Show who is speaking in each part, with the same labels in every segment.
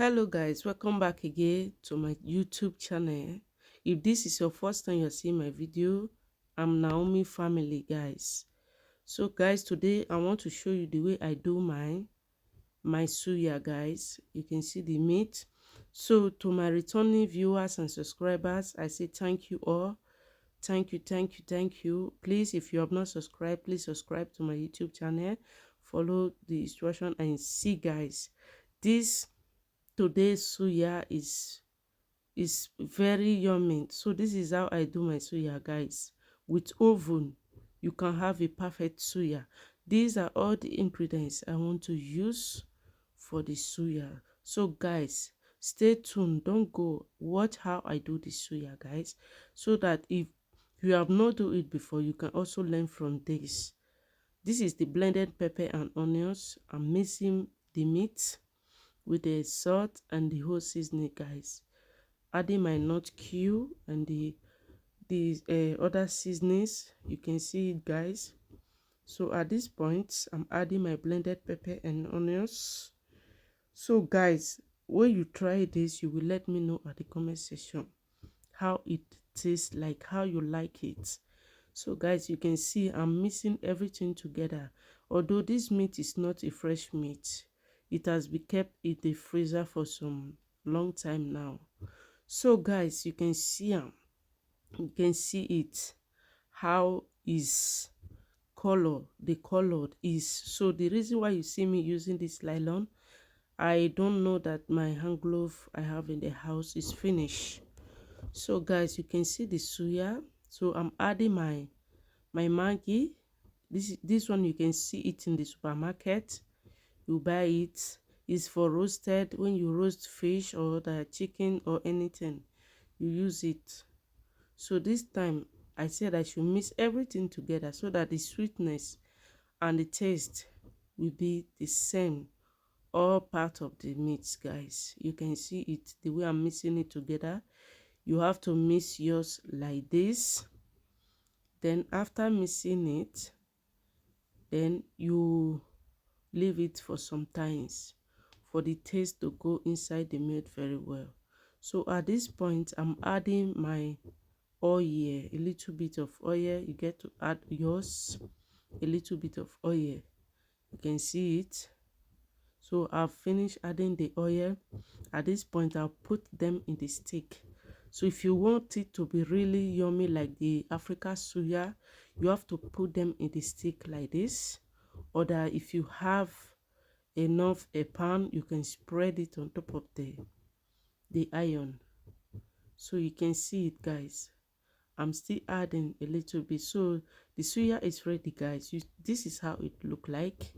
Speaker 1: Hello guys, welcome back again to my YouTube channel. If this is your first time you're seeing my video, I'm Naomi family guys. So guys, today I want to show you the way I do my suya guys. You can see the meat. So to my returning viewers and subscribers, I say thank you all. Thank you. Please, if you have not subscribed, please subscribe to my YouTube channel. Follow the instruction and see guys. This today's suya is very yummy. So this is how I do my suya guys. With oven you can have a perfect suya. These are all the ingredients I want to use for the suya. So guys, stay tuned, don't go, watch how I do the suya guys, so that if you have not do it before, you can also learn from this. This is the blended pepper and onions. I'm mixing the meat with the salt and the whole seasoning guys, adding my nut cube and the other seasonings. You can see it guys. So at this point I'm adding my blended pepper and onions. So guys, when you try this, you will let me know at the comment section how it tastes, like how you like it. So guys, you can see I'm mixing everything together. Although this meat is not a fresh meat, it has been kept in the freezer for some long time now. So guys, you can see it, how is the color is. So the reason why you see me using this nylon, I don't know that my hand glove I have in the house is finished. So guys, you can see the suya. So I'm adding my Maggi. This one you can see it in the supermarket. You buy it. It's for roasted. When you roast fish or the chicken or anything, you use it. So this time I said I should mix everything together so that the sweetness and the taste will be the same, all part of the meat guys. You can see it the way I'm mixing it together. You have to mix yours like this. Then after mixing it, then you leave it for some times for the taste to go inside the meat very well. So at this point I'm adding my oil, a little bit of oil. You get to add yours, a little bit of oil. You can see it. So I've finished adding the oil. At this point I'll put them in the stick. So if you want it to be really yummy like the Africa suya, you have to put them in the stick like this. Or that if you have enough a pan, you can spread it on top of the iron. So you can see it guys. I'm still adding a little bit. So the suya is ready guys. This is how it look like.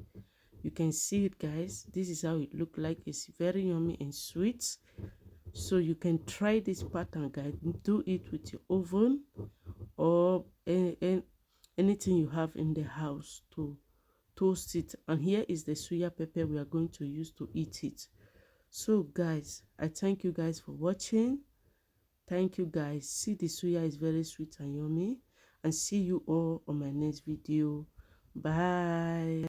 Speaker 1: You can see it guys. This is how it look like. It's very yummy and sweet. So you can try this pattern guys. Do it with your oven or anything you have in the house to toast it. And here is the suya pepper we are going to use to eat it. So guys, I thank you guys for watching. Thank you guys. See, the suya is very sweet and yummy. And see you all on my next video. Bye.